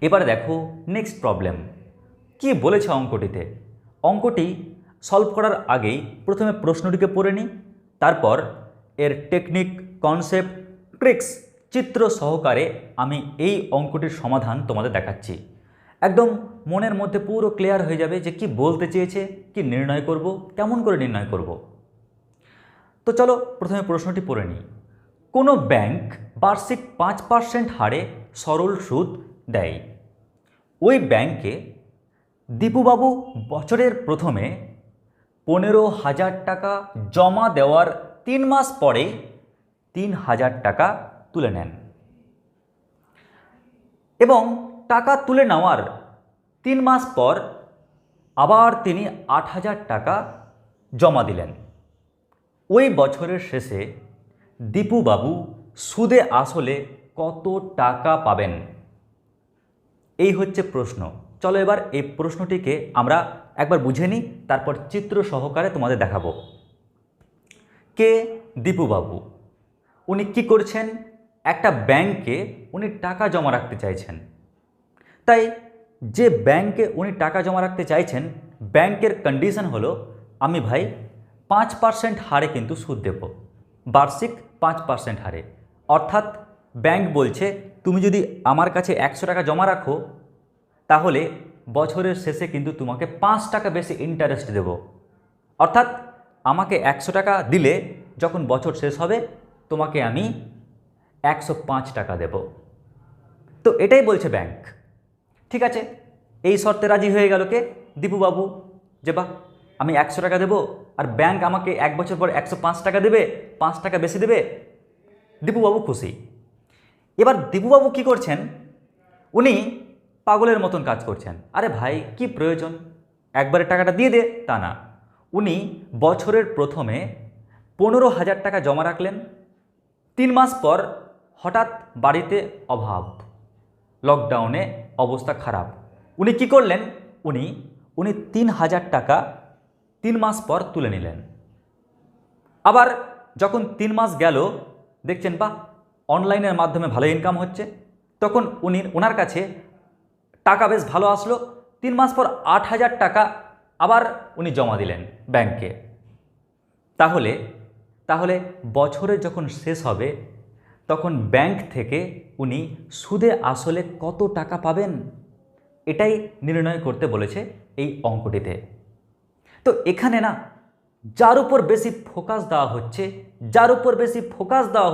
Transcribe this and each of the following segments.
এবারে দেখো next problem কি বলেছে অঙ্কটিতে। অঙ্কটি সলভ করার আগেই প্রথমে প্রশ্নটিকে পড়ে নিই, তারপর এর টেকনিক, কনসেপ্ট, ট্রিক্স চিত্র সহকারে আমি এই অঙ্কটির সমাধান তোমাদের দেখাচ্ছি। একদম মনের মধ্যে পুরো ক্লিয়ার হয়ে যাবে যে কি বলতে চেয়েছে, কি নির্ণয় করব, কেমন করে নির্ণয় করব। তো চলো প্রথমে প্রশ্নটি পড়ে নিই। কোনো ব্যাংক বার্ষিক 5% হারে সরল সুদ দেয়। ওই ব্যাংকে দীপুবাবু বছরের প্রথমে 15,000 টাকা জমা দেওয়ার 3 মাস পরেই 3,000 টাকা তুলে নেন এবং টাকা তুলে নেওয়ার 3 মাস পর আবার তিনি 8,000 টাকা জমা দিলেন। ওই বছরের শেষে দীপুবাবু সুদে আসলে কত টাকা পাবেন? এই হচ্ছে প্রশ্ন। চলো এবার এই প্রশ্নটিকে আমরা একবার বুঝে নিই, তারপর চিত্র সহকারে তোমাদের দেখাবো। কে দীপুবাবু? উনি কি করছেন? একটা ব্যাংকে উনি টাকা জমা রাখতে চাইছেন। তাই যে ব্যাংকে উনি টাকা জমা রাখতে চাইছেন, ব্যাংকের কন্ডিশন হলো আমি ভাই 5% হারে কিন্তু সুদ দেব, বার্ষিক 5% হারে। অর্থাৎ ব্যাংক বলছে তুমি যদি আমার কাছে 100 টাকা জমা রাখো তাহলে বছরের শেষে কিন্তু তোমাকে 5 টাকা বেশি ইন্টারেস্ট দেব। অর্থাৎ আমাকে 100 টাকা দিলে যখন বছর শেষ হবে তোমাকে আমি 105 টাকা দেব। তো এটাই বলছে ব্যাংক। ঠিক আছে, এই শর্তে রাজি হয়ে গেল কে? দীপুবাবু। যে বাহ, আমি 100 টাকা দেবো আর ব্যাংক আমাকে 1 বছর পর 105 টাকা দেবে, 5 টাকা বেশি দেবে। দীপুবাবু খুশি। এবার দীপুবাবু কি করছেন? উনি পাগলের মতন কাজ করছেন। আরে ভাই কি প্রয়োজন, একবারে টাকাটা দিয়ে দে, তা না। উনি বছরের প্রথমে 15,000 টাকা জমা রাখলেন। 3 মাস পর হঠাৎ বাড়িতে অভাব, লকডাউনে অবস্থা খারাপ। উনি কি করলেন? উনি 3,000 টাকা 3 মাস পর তুলে নিলেন। আবার যখন 3 মাস গেল, দেখছেন বা অনলাইনের মাধ্যমে ভালো ইনকাম হচ্ছে, তখন ওনার কাছে টাকা বেশ ভালো আসলো। 3 মাস পর 8,000 টাকা আবার উনি জমা দিলেন ব্যাংকে। তাহলে বছরে যখন শেষ হবে তখন ব্যাংক থেকে উনি সুদে আসলে কত টাকা পাবেন, এটাই নির্ণয় করতে বলেছে এই অঙ্কটিতে। তো এখানে না যার উপর বেশি ফোকাস দেওয়া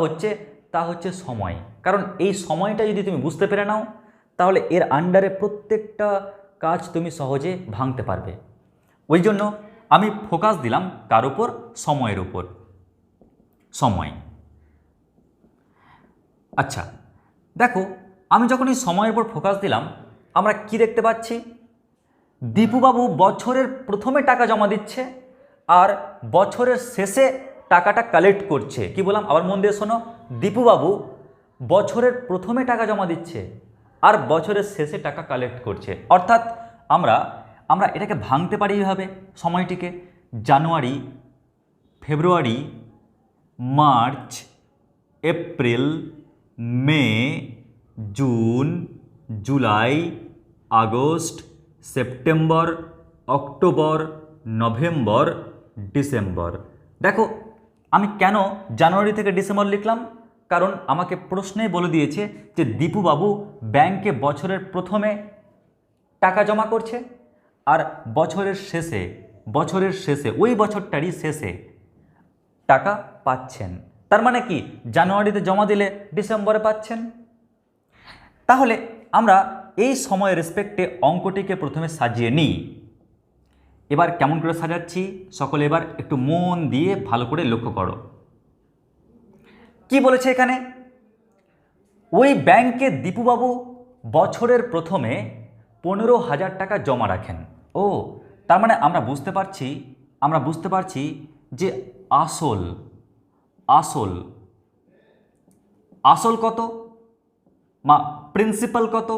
হচ্ছে তা হচ্ছে সময়। কারণ এই সময়টা যদি তুমি বুঝতে পেরে নাও তাহলে এর আন্ডারে প্রত্যেকটা কাজ তুমি সহজে ভাঙতে পারবে। ওই জন্য আমি ফোকাস দিলাম কার উপর? সময়ের উপর। সময়। আচ্ছা দেখো, আমি যখন এই সময়ের উপর ফোকাস দিলাম আমরা কি দেখতে পাচ্ছি? দীপুবাবু বছরের প্রথমে টাকা জমা দিচ্ছে আর বছরের শেষে টাকাটা কালেক্ট করছে। কি বললাম আবার মন দিয়ে শোনো। দীপুবাবু বছরের প্রথমে টাকা জমা দিচ্ছে আর বছরের শেষে টাকা কালেক্ট করছে। অর্থাৎ আমরা এটাকে ভাঙতে পারি এইভাবে সময়টিকে। January, February, March, April, May, June, July, August, September, October, November, December. দেখো আমি কেন জানুয়ারি থেকে ডিসেম্বর লিখলাম? কারণ আমাকে প্রশ্নেই বলে দিয়েছে যে দীপুবাবু ব্যাংকে বছরের প্রথমে টাকা জমা করছে আর বছরের শেষে ওই বছরটারই শেষে টাকা পাচ্ছেন। তার মানে কি জানুয়ারিতে জমা দিলে ডিসেম্বরে পাচ্ছেন। তাহলে আমরা এই সময় রেসপেক্টে অঙ্কটিকে প্রথমে সাজিয়ে নিই। এবার কেমন করে সাজাচ্ছি সকলে এবার একটু মন দিয়ে ভালো করে লক্ষ্য করো। কি বলেছে এখানে? ওই ব্যাংকে দীপুবাবু বছরের প্রথমে 15,000 টাকা জমা রাখেন। ও তার মানে আমরা বুঝতে পারছি যে আসল কত, প্রিন্সিপাল কত?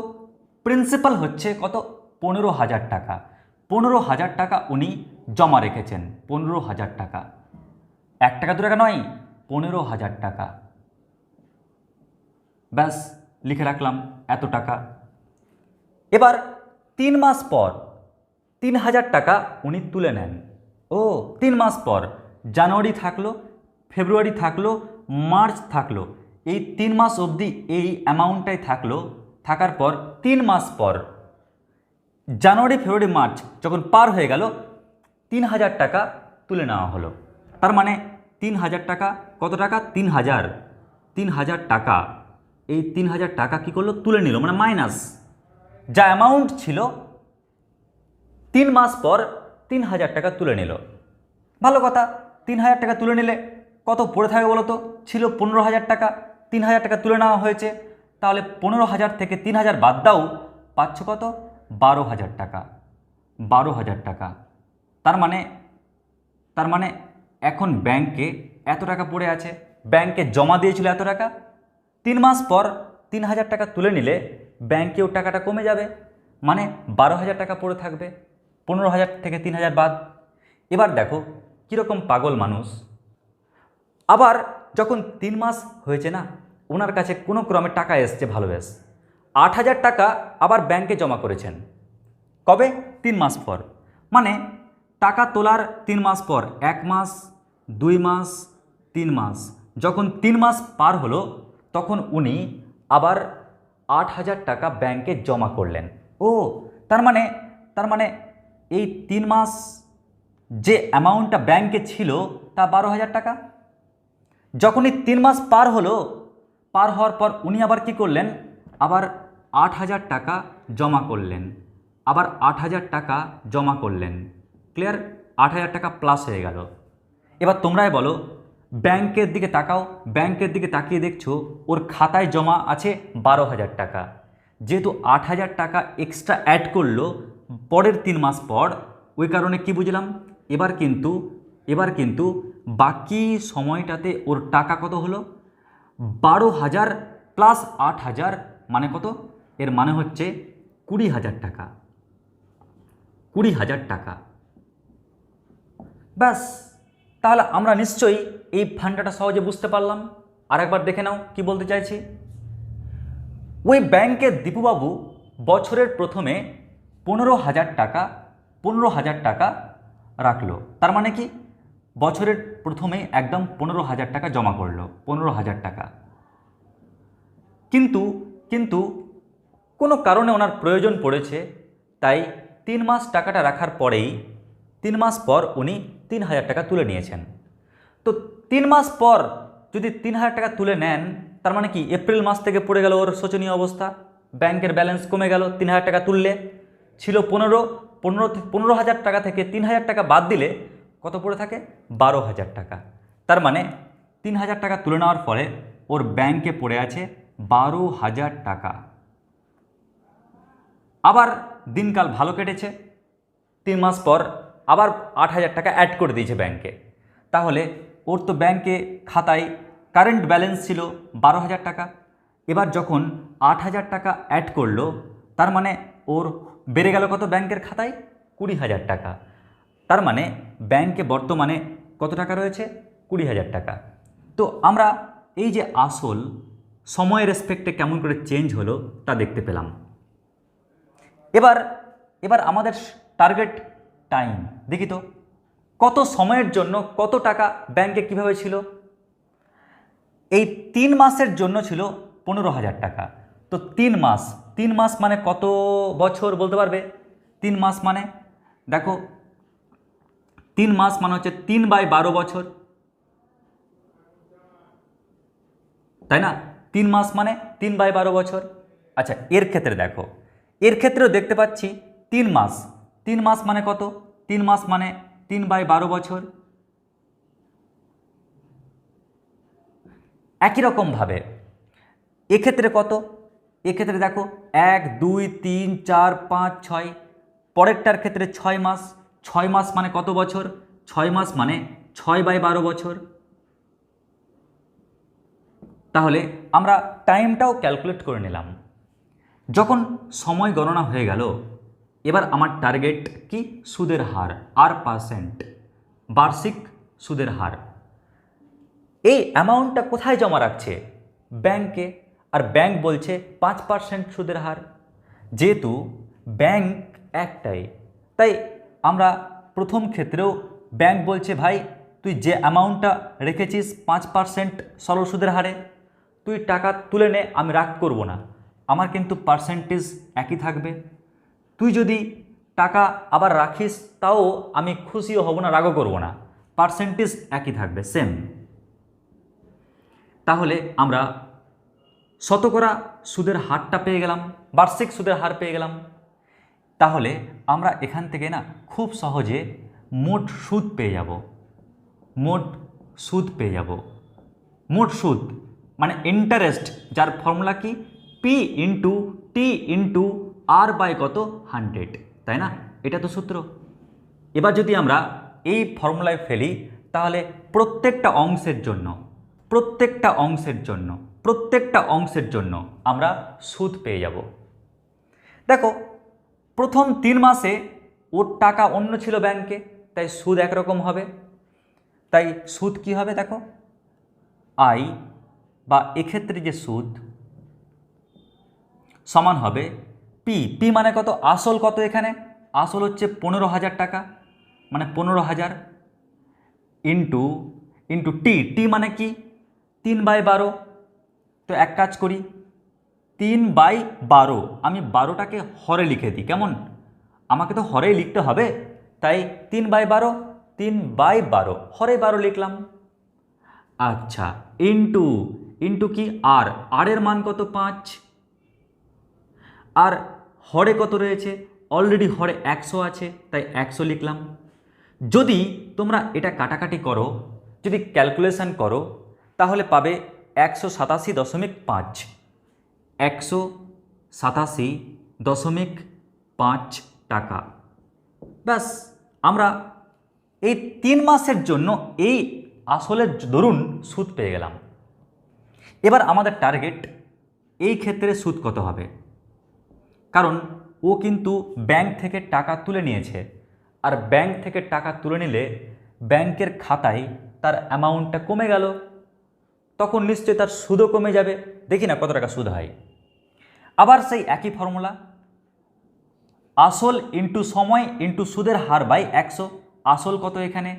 প্রিন্সিপাল হচ্ছে কত? 15,000 টাকা। 15,000 টাকা উনি জমা রেখেছেন। 15,000 টাকা, 1 টাকা 2 টাকা নয়, 15,000 টাকা। ব্যাস লিখে রাখলাম এত টাকা। এবার 3 মাস পর 3000 টাকা উনি তুলে নেন। ও 3 মাস পর জানুয়ারি থাকলো, ফেব্রুয়ারি থাকলো, মার্চ থাকলো, এই 3 মাস অবধি এই অ্যামাউন্টটাই থাকলো। থাকার পর 3 মাস পর জানুয়ারি ফেব্রুয়ারি মার্চ যখন পার হয়ে গেল 3000 টাকা তুলে নেওয়া হলো। তার মানে 3000 টাকা, কত টাকা? 3000 টাকা, এই 3000 টাকা কী করলো? তুলে নিল, মানে মাইনাস যা অ্যামাউন্ট ছিল 3 মাস পর 3000 টাকা তুলে নিল। ভালো কথা, 3000 টাকা তুলে নিলে কত পড়ে থাকে বলো তো? ছিল 15000 টাকা, 3000 টাকা তুলে নেওয়া হয়েছে, তাহলে 15000 থেকে 3000 বাদ দাও, পাচ্ছ কত? 12000 টাকা। 12000 টাকা, তার মানে এখন ব্যাংকে এত টাকা পড়ে আছে, ব্যাংকে জমা দিয়েছিল এত টাকা, 3 মাস পর 3000 টাকা তুলে নিলে ব্যাংকেও টাকাটা কমে যাবে, মানে 12000 টাকা পড়ে থাকবে, 15000 থেকে 3000 বাদ। এবার দেখো কীরকম পাগল মানুষ। আবার যখন 3 মাস হয়েছে না, ওনার কাছে কোনো ক্রমে টাকা এসছে, ভালো বেশ 8000 টাকা আবার ব্যাংকে জমা করেছেন। কবে? 3 মাস পর। মানে টাকা তোলার 3 মাস পর 1 মাস, 2 মাস, 3 মাস, যখন 3 মাস পার হলো তখন উনি আবার 8000 টাকা ব্যাংকে জমা করলেন। ও তার মানে এই 3 মাস যে অ্যামাউন্টটা ব্যাংকে ছিল তা 12000 টাকা। যখনই 3 মাস পার হলো, পার হওয়ার পর উনি আবার কি করলেন? আবার 8000 টাকা জমা করলেন, আবার 8000 টাকা জমা করলেন। ক্লিয়ার? 8000 টাকা প্লাস হয়ে গেল। এবার তোমরাই বলো, ব্যাংকের দিকে তাকাও, ব্যাংকের দিকে তাকিয়ে দেখছো ওর খাতায় জমা আছে 12000 টাকা। যেহেতু 8000 টাকা এক্সট্রা অ্যাড করলো পরের 3 মাস পর, ওই কারণে কি বুঝলাম? এবার কিন্তু বাকি সময়টাতে ওর টাকা কত হলো? 12000 প্লাস 8000 মানে কত? এর মানে হচ্ছে 20000 টাকা। 20000 টাকা। ব্যাস, তাহলে আমরা নিশ্চয়ই এই ফান্ডাটা সহজে বুঝতে পারলাম। আরেকবার দেখে নাও কি বলতে চাইছি। ওই ব্যাংকের দীপুবাবু বছরের প্রথমে 15000 টাকা রাখলো। তার মানে কি? বছরের প্রথমে একদম 15000 টাকা জমা করলো, 15000 টাকা। কিন্তু কোনো কারণে ওনার প্রয়োজন পড়েছে, তাই 3 মাস টাকাটা রাখার পরেই 3 মাস পর উনি 3000 টাকা তুলে নিয়েছেন। তো 3 মাস পর যদি 3000 টাকা তুলে নেন, তার মানে কি এপ্রিল মাস থেকে পড়ে গেল ওর শোচনীয় অবস্থা, ব্যাংকের ব্যালেন্স কমে গেল। 3000 টাকা তুললে ছিল 15000 টাকা থেকে 3000 টাকা বাদ দিলে কত পড়ে থাকে? 12000 টাকা। তার মানে 3000 টাকা তুলে নেওয়ার ফলে ওর ব্যাংকে পড়ে আছে 12000 টাকা। আবার দিনকাল ভালো কেটেছে, 3 মাস পর আবার 8000 টাকা অ্যাড করে দিয়েছে ব্যাংকে। তাহলে ওর তো ব্যাংকে খাতায় কারেন্ট ব্যালেন্স ছিল 12000 টাকা। এবার যখন 8000 টাকা অ্যাড করলো, তার মানে ওর বেড়ে গেল কত ব্যাংকের খাতায়? 20000 টাকা। তার মানে ব্যাংকে বর্তমানে কত টাকা রয়েছে? 20000 টাকা। তো আমরা এই যে আসল সময়ের রেসপেক্টে কেমন করে চেঞ্জ হলো তা দেখতে পেলাম। এবার আমাদের টার্গেট টাইম দেখি তো, কত সময়ের জন্য কত টাকা ব্যাংকে কিভাবে ছিল। এই 3 মাসের জন্য ছিল 15000 টাকা। তো 3 মাস মানে কত বছর বলতে পারবে? 3 মাস মানে দেখো, 3 মাস মানে হচ্ছে 3/12 বছর, তাই না? 3 মাস মানে 3/12 বছর। আচ্ছা, এর ক্ষেত্রে দেখো, এর ক্ষেত্রেও দেখতে পাচ্ছি 3 মাস। 3 মাস মানে কত? 3 মাস মানে 3/12 বছর। একই রকমভাবে এক্ষেত্রে কত? এক্ষেত্রে দেখো 1 2 3 4 5 6, পরেরটার ক্ষেত্রে 6 মাস। 6 মাস মানে কত বছর? 6 মাস মানে 6/12 বছর। তাহলে আমরা টাইমটাও ক্যালকুলেট করে নিলাম। যখন সময় গণনা হয়ে গেল, এবার আমার টার্গেট কি? সুদের হার, R%, বার্ষিক সুদের হার। এই অ্যামাউন্টটা কোথায় জমা রাখছে? ব্যাংকে। আর ব্যাংক বলছে 5% সুদের হার। যেহেতু ব্যাংক একটাই, তাই আমরা প্রথম ক্ষেত্রেও ব্যাংক বলছে ভাই তুই যে অ্যামাউন্টটা রেখেছিস 5% সরল সুদের হারে, তুই টাকা তুলে নে, আমি রাগ করব না, আমার কিন্তু পার্সেন্টেজ একই থাকবে। তুই যদি টাকা আবার রাখিস তাও আমি খুশিও হব না, রাগও করব না, পার্সেন্টেজ একই থাকবে, সেম। তাহলে আমরা শতকরা সুদের হারটা পেয়ে গেলাম, বার্ষিক সুদের হার পেয়ে গেলাম। তাহলে আমরা এখান থেকে না খুব সহজে মোট সুদ পেয়ে যাব, মোট সুদ পেয়ে যাব। মোট সুদ মানে ইন্টারেস্ট, যার ফর্মুলা কি P into T into R by কত 100, তাই না? এটা তো সূত্র। এবার যদি আমরা এই ফর্মুলায় ফেলি তাহলে প্রত্যেকটা অংশের জন্য আমরা সুদ পেয়ে যাব। দেখো প্রথম 3 মাসে ওর টাকা অন্য ছিল ব্যাংকে, তাই সুদ একরকম হবে। তাই সুদ কি হবে দেখো, আই বা এক্ষেত্রে যে সুদ সমান হবে পি। পি মানে কত, আসল কত, এখানে আসল হচ্ছে 15,000 টাকা, মানে 15,000 ইন্টু ইন্টু টি। টি মানে কি 3/12। তো এক কাজ করি, 3/12, আমি 12টাকে হরে লিখে দিই, কেমন? আমাকে তো হরেই লিখতে হবে, তাই 3/12, 3/12 হরে 12 লিখলাম। আচ্ছা, ইন্টু ইন্টু কি আর, আর এর মান কত 5, আর হরে কত রয়েছে, অলরেডি হরে 100 আছে, তাই 100 লিখলাম। যদি তোমরা এটা কাটাকাটি করো, যদি ক্যালকুলেশন করো, তাহলে পাবে 187.5, 187.5 টাকা। ব্যাস, আমরা এই 3 মাসের জন্য এই আসলের দরুন সুদ পেয়ে গেলাম। এবার আমাদের টার্গেট এই ক্ষেত্রে সুদ কত হবে, কারণ ও কিন্তু ব্যাংক থেকে টাকা তুলে নিয়েছে, আর ব্যাংক থেকে টাকা তুলে নিলে ব্যাংকের খাতায় তার অ্যামাউন্টটা কমে গেল, তখন নিশ্চয়ই তার সুদও কমে যাবে। দেখি না কত টাকা সুদ হয়। আবার সেই একই ফর্মুলা, আসল ইন্টু সময় ইন্টু সুদের হার বাই 100। আসল কত এখানে,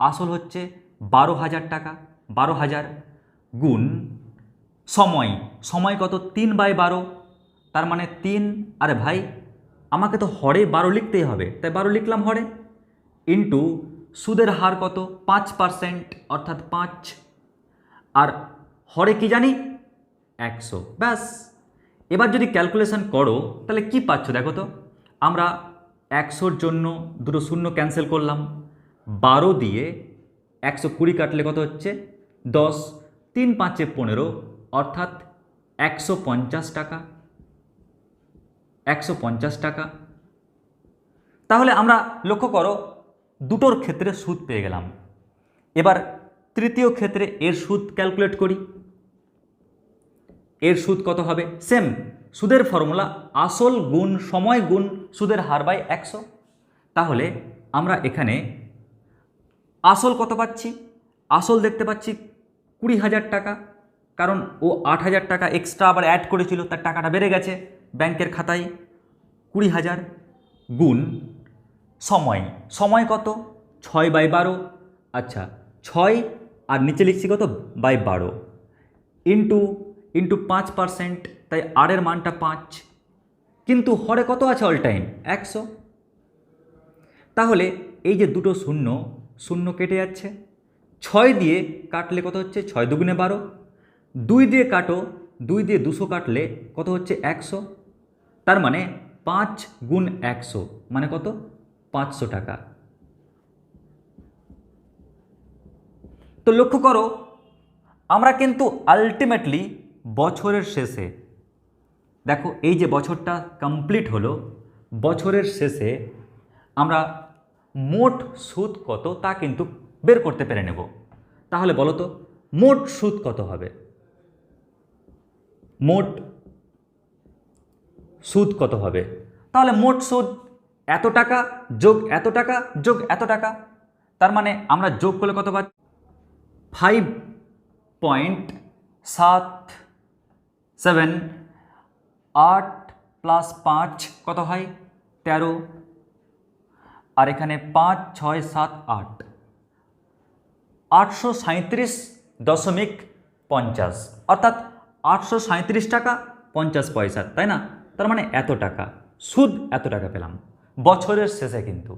আসল হচ্ছে 12,000 টাকা, 12,000 গুণ সময়, সময় কত 3/12, তার মানে 3, আরে ভাই আমাকে তো হরে 12 লিখতেই হবে, তাই 12 লিখলাম হরে, ইন্টু সুদের হার কত 5%, অর্থাৎ 5, আর হরে কি জানি 100। ব্যাস, এবার যদি ক্যালকুলেশন করো তাহলে কি পাচ্ছ দেখো তো, আমরা 100-র জন্য দুটো শূন্য ক্যান্সেল করলাম, 12 দিয়ে 120 কাটলে কত হচ্ছে 10, 3 5 15, অর্থাৎ 150 টাকা, 150 টাকা। তাহলে আমরা লক্ষ্য করো দুটোর ক্ষেত্রে সুদ পেয়ে গেলাম। এবার তৃতীয় ক্ষেত্রে এর সুদ ক্যালকুলেট করি। এর সুদ কত হবে, সেম সুদের ফর্মুলা, আসল গুণ সময় গুণ সুদের হার বাই 100। তাহলে আমরা এখানে আসল কত পাচ্ছি, আসল দেখতে পাচ্ছি 20,000 টাকা, কারণ ও 8,000 টাকা এক্সট্রা আবার অ্যাড করেছিল, তার টাকাটা বেড়ে গেছে ব্যাংকের খাতায়। 20,000 গুণ সময়, সময় কত 6/12, আচ্ছা 6 আর নিচে লিখছি কত বাই 12, ইন্টু ইন্টু 5%, তাই আর এর মানটা 5, কিন্তু হরে কত আছে অল টাইম 100। তাহলে এই যে দুটো শূন্য শূন্য কেটে যাচ্ছে, 6 দিয়ে কাটলে কত হচ্ছে 6 দুগুণে 12, 2 দিয়ে কাটো, 2 দিয়ে 200 কাটলে কত হচ্ছে 100, তার মানে 5 গুণ 100 মানে কত 500 টাকা। তো লক্ষ্য করো আমরা কিন্তু আলটিমেটলি বছরের শেষে, দেখো এই যে বছরটা কমপ্লিট হলো, বছরের শেষে আমরা মোট সুদ কত তা কিন্তু বের করতে পেরে নেব। তাহলে বলো তো মোট সুদ কত হবে, মোট সুদ কত হবে? তাহলে মোট সুদ এত টাকা যোগ এত টাকা যোগ এত টাকা, তার মানে আমরা যোগ করলে কত পাচ্ছি 5.77, প্লাস 5 কত হয় 13, আর এখানে 5 6 7 8, 837.50, অর্থাৎ 837 টাকা 50 পয়সা, তাই না? তার মানে এত টাকা সুদ, এত টাকা পেলাম বছরের শেষে। কিন্তু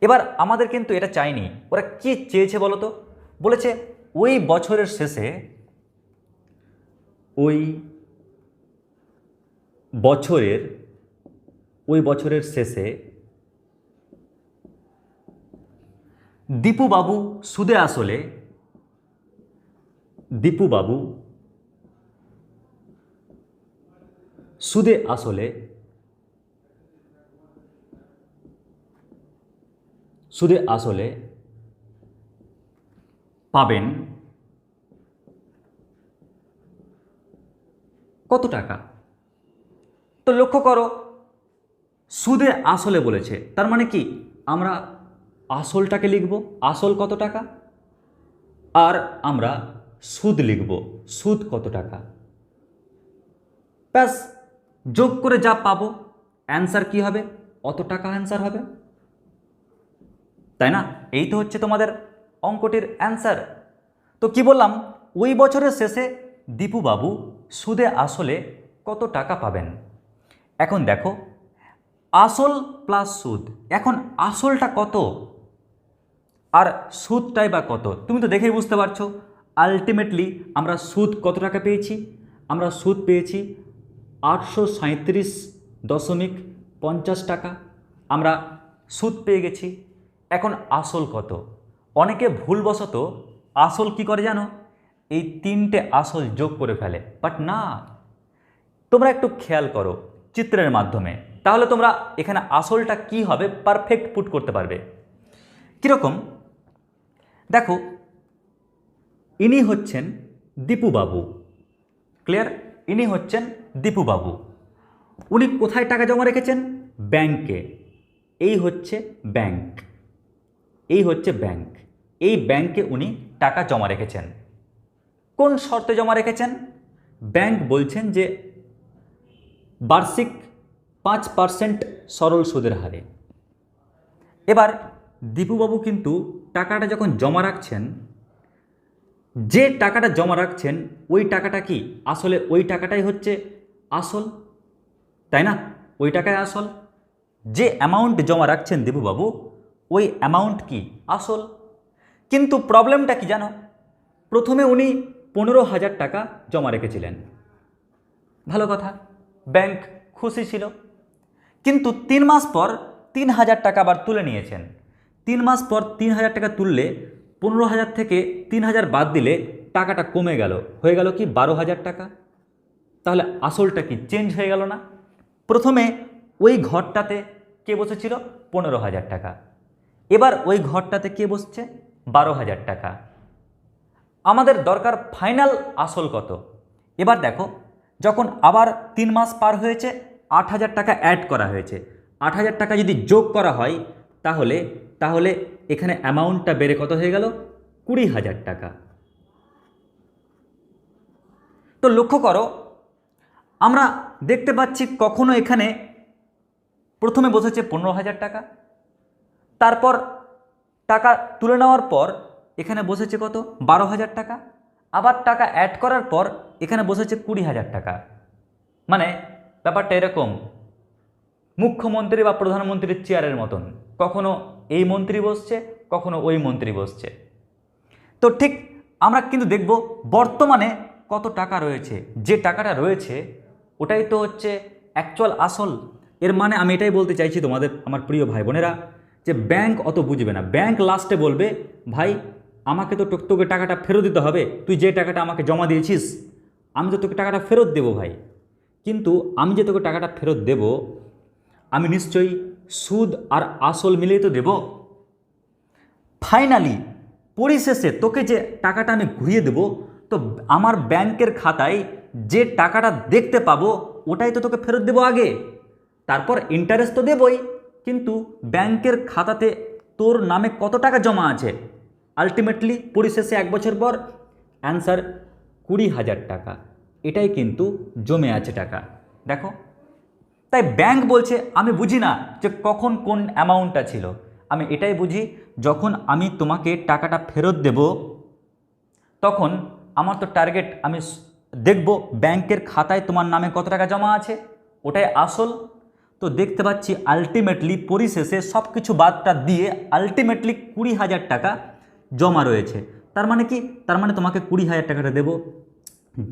এবার আমাদের কিন্তু এটা চাইনি, ওরা কি চেয়েছে বলো তো? বলেছে ওই বছরের শেষে, ওই বছরের শেষে দীপুবাবু সুদে আসলে পাবেন কত টাকা? তো লক্ষ্য করো, সুদে আসলে বলেছে, তার মানে কি আমরা আসলটাকে লিখব, আসল কত টাকা, আর আমরা সুদ লিখব, সুদ কত টাকা। ব্যাস, যোগ করে যা পাবো অ্যান্সার কি হবে, অত টাকা অ্যান্সার হবে, তাই না? এই তো হচ্ছে তোমাদের অঙ্কটির অ্যান্সার। তো কি বললাম, ওই বছরের শেষে দীপুবাবু সুদে আসলে কত টাকা পাবেন। এখন দেখো, আসল প্লাস সুদ, এখন আসলটা কত আর সুদটাই বা কত, তুমি তো দেখেই বুঝতে পারছো। আলটিমেটলি আমরা সুদ কত টাকা পেয়েছি, আমরা সুদ পেয়েছি 837.50 টাকা, আমরা সুদ পেয়ে গেছি। এখন আসল কত? অনেকে ভুলবশত আসল কি করে জানো, এই তিনটে আসল যোগ করে ফেলে, বাট না, তোমরা একটু খেয়াল করো চিত্রের মাধ্যমে, তাহলে তোমরা এখানে আসলটা কি হবে পারফেক্ট পুট করতে পারবে। কীরকম দেখো, ইনি হচ্ছেন দীপুবাবু, ক্লিয়ার? ইনি হচ্ছেন দীপুবাবু, উনি কোথায় টাকা জমা রেখেছেন? ব্যাংকে। এই হচ্ছে ব্যাংক, এই ব্যাংকে উনি টাকা জমা রেখেছেন। কোন শর্তে জমা রেখেছেন? ব্যাংক বলছেন যে বার্ষিক 5% সরল সুদের হারে। এবার দীপুবাবু কিন্তু টাকাটা যখন জমা রাখছেন, যে টাকাটা জমা রাখছেন ওই টাকাটা কি, আসলে ওই টাকাটাই হচ্ছে আসল, তাই না? ওই টাকায় আসল, যে অ্যামাউন্ট জমা রাখছেন দীপুবাবু ওই অ্যামাউন্ট কি, আসল। কিন্তু প্রবলেমটা কি জানো, প্রথমে উনি 15,000 টাকা জমা রেখেছিলেন, ভালো কথা, ব্যাংক খুশি ছিল। কিন্তু 3 মাস পর 3,000 টাকা আবার তুলে নিয়েছেন। 3 মাস পর 3,000 টাকা তুললে 15,000 থেকে 3,000 বাদ দিলে টাকাটা কমে গেল, হয়ে গেল কি 12,000 টাকা। তাহলে আসলটা কি চেঞ্জ হয়ে গেল না? প্রথমে ওই ঘরটাতে কে বসেছিল? 15,000 টাকা, এবার ওই ঘরটাতে কে বসছে? 12,000 টাকা। আমাদের দরকার ফাইনাল আসল কত। এবার দেখো, যখন আবার 3 মাস পার হয়েছে, 8,000 টাকা অ্যাড করা হয়েছে, 8,000 টাকা যদি যোগ করা হয় তাহলে এখানে অ্যামাউন্টটা বেড়ে কত হয়ে গেল? 20,000 টাকা। তো লক্ষ্য করো, আমরা দেখতে পাচ্ছি কখনো এখানে প্রথমে বসেছে 15,000 টাকা, তারপর টাকা তুলে নেওয়ার পর এখানে বসেছে কত? 12,000 টাকা, আবার টাকা অ্যাড করার পর এখানে বসেছে 20,000 টাকা। মানে ব্যাপারটা এরকম, মুখ্যমন্ত্রী বা প্রধানমন্ত্রীর চেয়ারের মতন, কখনো এই মন্ত্রী বসছে, কখনো ওই মন্ত্রী বসছে। তো ঠিক আমরা কিন্তু দেখব বর্তমানে কত টাকা রয়েছে, যে টাকাটা রয়েছে ওটাই তো হচ্ছে অ্যাকচুয়াল আসল। এর মানে আমি এটাই বলতে চাইছি তোমাদের, আমার প্রিয় ভাই বোনেরা, যে ব্যাংক অত বুঝবে না। ব্যাংক লাস্টে বলবে, ভাই আমাকে তো তোকে টাকাটা ফেরত দিতে হবে, তুই যে টাকাটা আমাকে জমা দিয়েছিস আমি তো তোকে টাকাটা ফেরত দেবো ভাই, কিন্তু আমি যে তোকে টাকাটা ফেরত দেব আমি নিশ্চয়ই সুদ আর আসল মিলিয়ে তো দেব। ফাইনালি পরিশেষে তোকে যে টাকাটা আমি ঘুরিয়ে দেব, তো আমার ব্যাংকের খাতায় যে টাকাটা দেখতে পাবো ওটাই তো তোকে ফেরত দেবো আগে, তারপর ইন্টারেস্ট তো দেবই, কিন্তু ব্যাংকের খাতাতে তোর নামে কত টাকা জমা আছে আলটিমেটলি পরিশেষে 1 বছর পর অ্যান্সার 20,000 টাকা। এটাই কিন্তু জমে আছে টাকা। দেখো তাই ব্যাংক বলছে আমি বুঝি না যে কখন কোন অ্যামাউন্টটা ছিল, আমি এটাই বুঝি যখন আমি তোমাকে টাকাটা ফেরত দেব তখন আমার তো টার্গেট আমি দেখব ব্যাংকের খাতায় তোমার নামে কত টাকা জমা আছে, ওটাই আসল। তো দেখতে পাচ্ছি আলটিমেটলি পরিশেষে সব কিছু বাদটা দিয়ে আলটিমেটলি 20,000 টাকা জমা রয়েছে। তার মানে কি, তার মানে তোমাকে 20,000 টাকাটা দেব,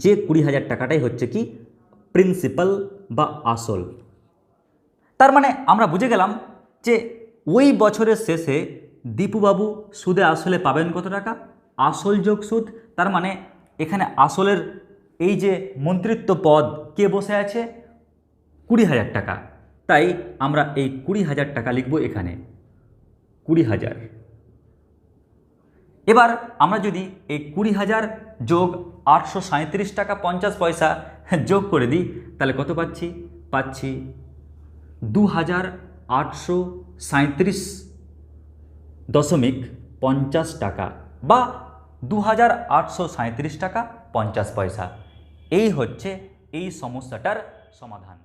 যে 20,000 টাকাটাই হচ্ছে কি প্রিন্সিপাল বা আসল। তার মানে আমরা বুঝে গেলাম যে ওই বছরের শেষে দীপুবাবু সুদে আসলে পাবেন কত টাকা, আসল যোগ সুদ। তার মানে এখানে আসলের এই যে মন্ত্রিত্ব পদ কে বসে আছে, 20,000 টাকা। তাই আমরা এই 20,000 টাকা লিখব এখানে 20,000। এবার আমরা যদি এই 20,000 যোগ 837 টাকা 50 পয়সা যোগ করে দিই তাহলে কত পাচ্ছি, পাচ্ছি 2,837.50 টাকা বা 2,837 টাকা 50 পয়সা। এই হচ্ছে এই সমস্যাটার সমাধান।